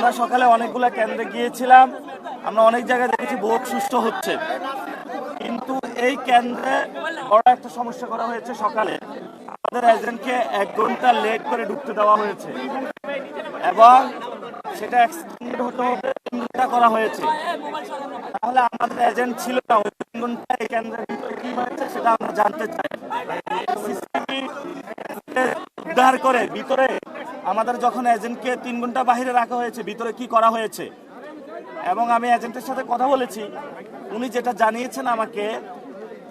আমরা সকালে অনেকগুলো কেন্দ্রে গিয়েছিলাম, আমরা অনেক জায়গায় দেখেছি ভোট সুষ্ঠু হচ্ছে, কিন্তু এই কেন্দ্রে বড় একটা সমস্যা করা হয়েছে। সকালে আমাদের এজেন্টকে 1 ঘন্টা লেট করে ঢুকতে দেওয়া হয়েছে এবং সেটা এক্সটেন্ড হতে হবে 3 ঘন্টা করা হয়েছে। তাহলে আমাদের এজেন্ট ছিল না ওই 3 ঘন্টা এই কেন্দ্রের ভিতরে কি হয়েছে সেটা আমরা জানতে চাই। সিসিটিভি উদ্ধার করে ভিতরে আমাদের যখন এজেন্টকে 3 ঘন্টা বাহিরে রাখা হয়েছে, ভিতরে কি করা হয়েছে, এবং আমি এজেন্টের সাথে কথা বলেছি, উনি যেটা জানিয়েছেন আমাকে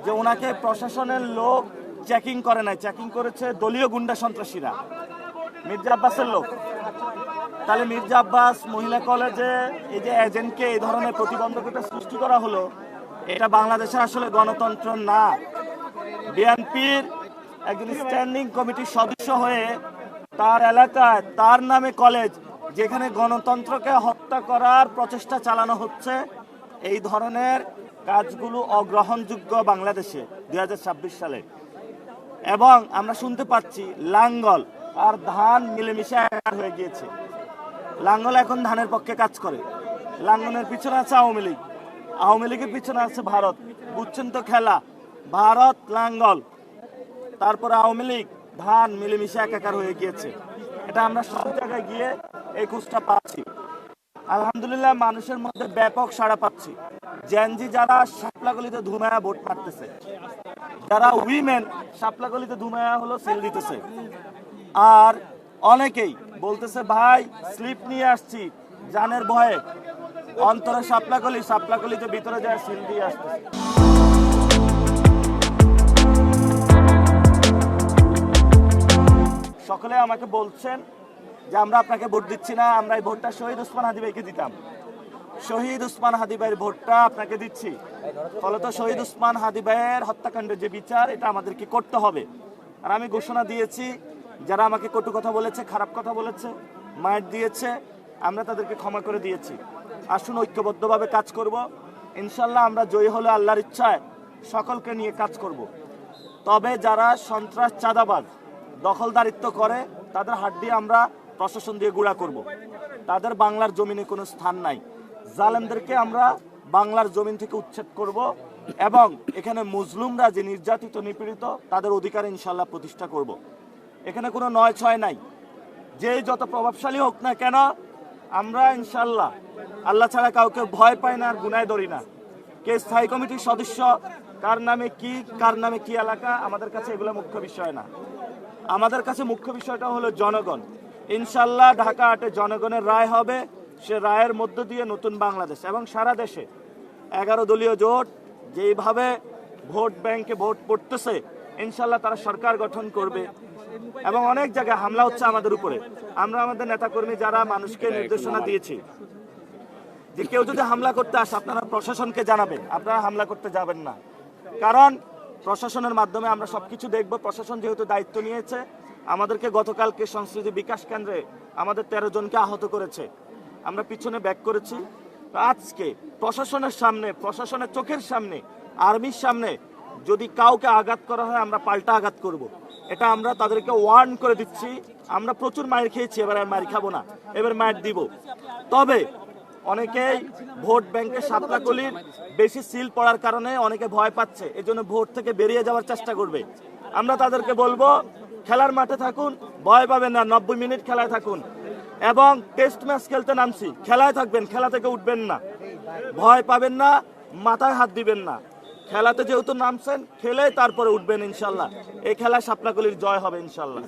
যে ওনাকে প্রশাসনের লোক চেকিং করে নাই, চেকিং করেছে দলীয় গুন্ডা সন্ত্রাসীরা, মির্জা আব্বাসের লোক। তাহলে মির্জা আব্বাস মহিলা কলেজে এই যে এজেন্টকে এই ধরনের প্রতিবন্ধকতা সৃষ্টি করা হলো, এটা বাংলাদেশের আসলে গণতন্ত্র না। বিএনপির একজন স্ট্যান্ডিং কমিটির সদস্য হয়ে তার এলাকায় তার নামে কলেজ, যেখানে গণতন্ত্রকে হত্যা করার প্রচেষ্টা চালানো হচ্ছে, এই ধরনের কাজগুলো অগ্রহণযোগ্য বাংলাদেশে 2026 সালে। এবং আমরা শুনতে পাচ্ছি লাঙ্গল আর ধান মিলেমিশে এক হয়ে গিয়েছে। লাঙ্গল এখন ধানের পক্ষে কাজ করে, লাঙ্গলের পিছনে আছে আওয়ামী লীগ, আওয়ামী লীগের পিছনে আছে ভারত। বুঝছেন তো খেলা, ভারত লাঙ্গল তারপরে আওয়ামী লীগ ধান মিলেমিশে একাকার হয়ে গিয়েছে। এটা আমরা সব জায়গায় গিয়ে এই খোঁজটা পাচ্ছি। আলহামদুলিল্লাহ মানুষের মধ্যে ব্যাপক সাড়া পাচ্ছি। জেনজি যারা শাপলাগলিতে ধুমায়া ভোট মারতেছে, যারা উইমেন শাপলাগলিতে ধুমায়া হলো সেল দিতেছে, আর অনেকেই বলতেছে ভাই স্লিপ নিয়ে আসছি জানের ভয়ে, অন্তরে শাপলাগলিতে ভিতরে যায় সেল দিয়ে আসতেছে। সকলে আমাকে বলছেন যে আমরা আপনাকে ভোট দিচ্ছি না, আমরা এই ভোটটা শহীদ ওসমান হাদি ভাইকে দিতাম। শহীদ ওসমান হাদি ভাইয়ের ভোটটা আপনাকে দিচ্ছি। ফলত শহীদ ওসমান হাদি ভাইয়ের হত্যাকাণ্ডের যে বিচার, এটা আমাদেরকে করতে হবে। আর আমি ঘোষণা দিয়েছি, যারা আমাকে কটু কথা বলেছে, খারাপ কথা বলেছে, মাইর দিয়েছে, আমরা তাদেরকে ক্ষমা করে দিয়েছি। আসুন ঐক্যবদ্ধভাবে কাজ করব। ইনশাল্লাহ আমরা জয়ী হলে আল্লাহর ইচ্ছায় সকলকে নিয়ে কাজ করব। তবে যারা সন্ত্রাস, চাঁদাবাজ, দখলদারিত্ব করে, তাদের হাত দিয়ে আমরা প্রশাসন দিয়ে গুঁড়া করব। তাদের বাংলার জমিনে কোনো স্থান নাই। জালেমদেরকে আমরা বাংলার জমিন থেকে উচ্ছেদ করব এবং এখানে মুসলিমরা যে নির্যাতিত, নিপীড়িত, তাদের অধিকার ইনশাল্লাহ প্রতিষ্ঠা করব। এখানে কোনো 9-6 নাই। যেই যত প্রভাবশালী হোক না কেন, আমরা ইনশাল্লাহ আল্লাহ ছাড়া কাউকে ভয় পাই না আর গুনায় ধরি না। কে স্থায়ী কমিটির সদস্য, কার নামে কি এলাকা, আমাদের কাছে এগুলো মুখ্য বিষয় না। আমাদের কাছে মুখ্য বিষয়টা হলো জনগণ। ইনশাল্লাহ ঢাকা 8-এ জনগণের রায় হবে। সে রায়ের মধ্য দিয়ে নতুন বাংলাদেশ এবং সারা দেশে 11 দলীয় জোট যেইভাবে ভোট ব্যাংকে ভোট পড়তেছে, ইনশাল্লাহ তারা সরকার গঠন করবে। এবং অনেক জায়গায় হামলা হচ্ছে আমাদের উপরে। আমরা আমাদের নেতাকর্মী যারা মানুষকে নির্দেশনা দিয়েছি যে কেউ যদি হামলা করতে আসে আপনারা প্রশাসনকে জানাবেন, আপনারা হামলা করতে যাবেন না। কারণ প্রশাসনের মাধ্যমে আমরা সবকিছু দেখব। প্রশাসন যেহেতু দায়িত্ব নিয়েছে, আমাদেরকে গতকালকে সংস্কৃতি বিকাশ কেন্দ্রে আমাদের 13 জনকে আহত করেছে, আমরা পিছনে ব্যাক করেছি। আজকে প্রশাসনের সামনে, প্রশাসনের চোখের সামনে, আর্মির সামনে যদি কাউকে আঘাত করা হয়, আমরা পাল্টা আঘাত করব। এটা আমরা তাদেরকে ওয়ার্ন করে দিচ্ছি। আমরা প্রচুর মায়ের খেয়েছি, এবার আর মায়ের খাবো না, এবার মায়ের দিব। তবে অনেকেই ভোট ব্যাংকে শাপলাকলির বেশি সিল পড়ার কারণে অনেকে ভয় পাচ্ছে, এজন্য ভোট থেকে বেরিয়ে যাওয়ার চেষ্টা করবে। আমরা তাদেরকে বলবো খেলার মাঠে থাকুন, ভয় পাবেন না, 90 মিনিট খেলায় থাকুন। এবং টেস্ট ম্যাচ খেলতে নামছি, খেলায় থাকবেন, খেলা থেকে উঠবেন না, ভয় পাবেন না, মাথায় হাত দিবেন না। খেলাতে যেহেতু নামছেন, খেলে তারপরে উঠবেন ইনশাল্লাহ। এই খেলায় শাপলাকলির জয় হবে ইনশাল্লাহ।